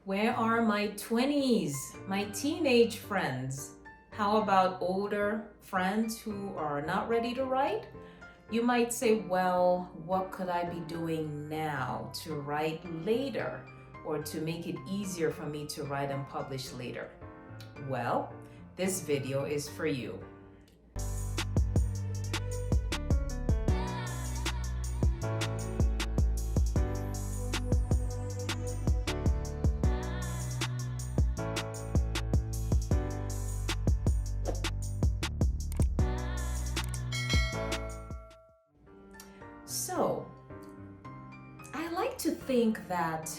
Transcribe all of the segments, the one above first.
Where are my 20s, my teenage friends? How about older friends who are not ready to write? You might say, well, what could I be doing now to write later or to make it easier for me to write and publish later? Well, this video is for you. So, I like to think that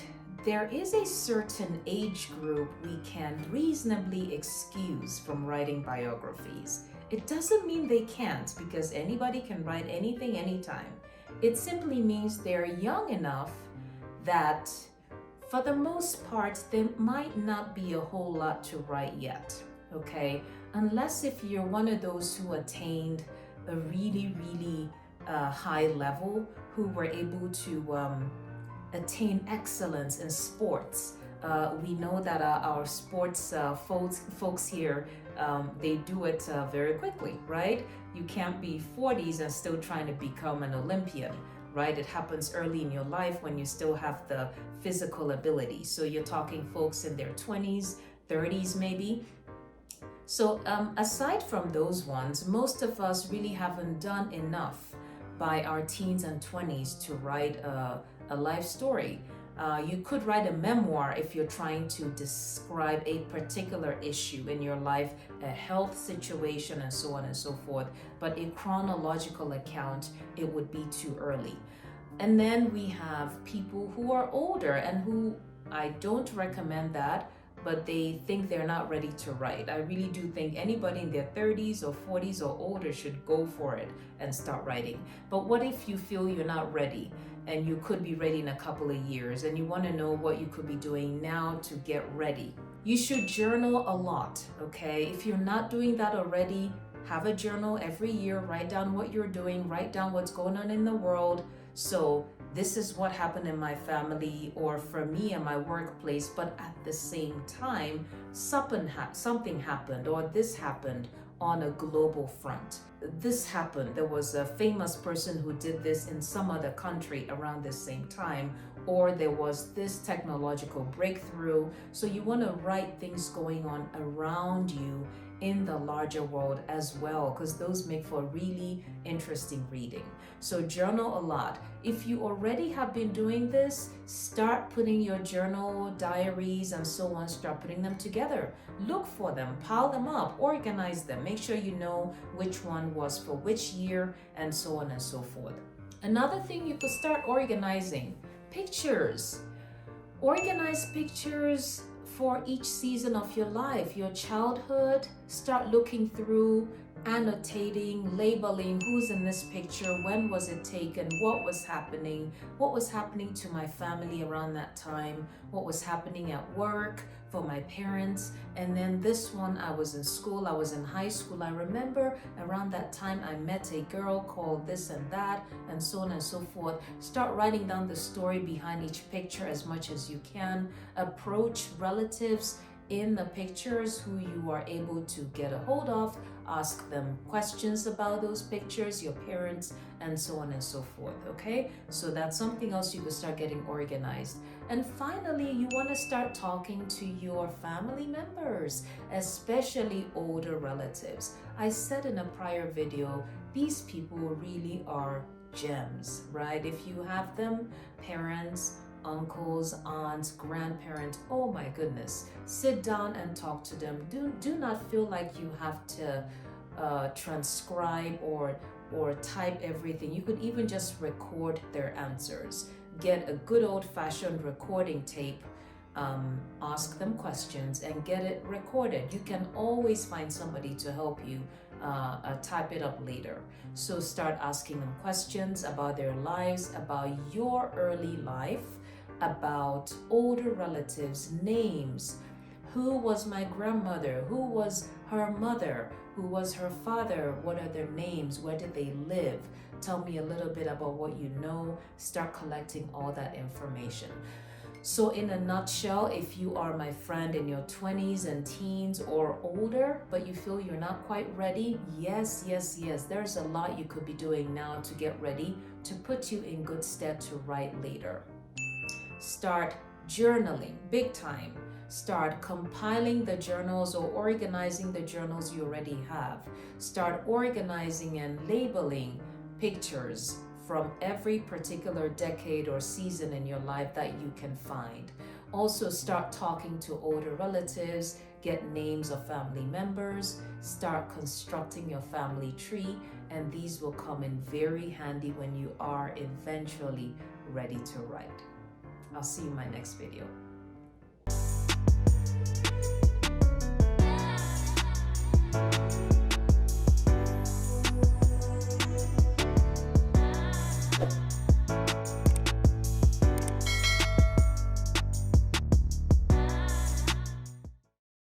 there is a certain age group we can reasonably excuse from writing biographies. It doesn't mean they can't, because anybody can write anything anytime. It simply means they're young enough that, for the most part, there might not be a whole lot to write yet, okay? Unless if you're one of those who attained a really high level, who were able to attain excellence in sports. We know that our sports folks here, they do it very quickly, right? You can't be 40s and still trying to become an Olympian, right? It happens early in your life when you still have the physical ability. So you're talking folks in their 20s, 30s maybe. So aside from those ones, most of us really haven't done enough by our teens and 20s to write a life story. You could write a memoir if you're trying to describe a particular issue in your life, a health situation, and so on and so forth. But a chronological account, it would be too early. And then we have people who are older and who, I don't recommend that, but they think they're not ready to write. I really do think anybody in their 30s or 40s or older should go for it and start writing. But what if you feel you're not ready and you could be ready in a couple of years and you want to know what you could be doing now to get ready? You should journal a lot, okay? If you're not doing that already, have a journal every year, write down what you're doing, write down what's going on in the world. So this is what happened in my family or for me in my workplace, but at the same time, something happened or this happened on a global front. This happened. There was a famous person who did this in some other country around the same time, or there was this technological breakthrough. So you want to write things going on around you in the larger world as well, because those make for really interesting reading. So journal a lot. If you already have been doing this, start putting your journal, diaries, and so on, start putting them together. Look for them, pile them up, organize them, make sure you know which one was for which year, and so on and so forth. Another thing you could start organizing, pictures. Organize pictures for each season of your life, your childhood. Start looking through, annotating, labeling who's in this picture, when was it taken, what was happening to my family around that time, what was happening at work for my parents. And then this one, I was in school, I was in high school. I remember around that time I met a girl called this and that, and so on and so forth. Start writing down the story behind each picture as much as you can. Approach relatives in the pictures who you are able to get a hold of. Ask them questions about those pictures, your parents, and so on and so forth, okay? So that's something else you could start getting organized. And finally, you want to start talking to your family members, especially older relatives. I said in a prior video, these people really are gems, right? If you have them, parents, uncles, aunts, grandparents, oh my goodness, sit down and talk to them. Do not feel like you have to transcribe or type everything. You could even just record their answers. Get a good old-fashioned recording tape, ask them questions and get it recorded. You can always find somebody to help you type it up later. So start asking them questions about their lives, about your early life, about older relatives, names. Who was my grandmother? Who was her mother? Who was her father? What are their names? Where did they live? Tell me a little bit about what you know. Start collecting all that information. So in a nutshell, if you are my friend in your 20s and teens or older, but you feel you're not quite ready, yes, there's a lot you could be doing now to get ready to put you in good stead to write later. Start journaling, big time. Start compiling the journals or organizing the journals you already have. Start organizing and labeling pictures from every particular decade or season in your life that you can find. Also, start talking to older relatives, get names of family members, start constructing your family tree, and these will come in very handy when you are eventually ready to write. I'll see you in my next video.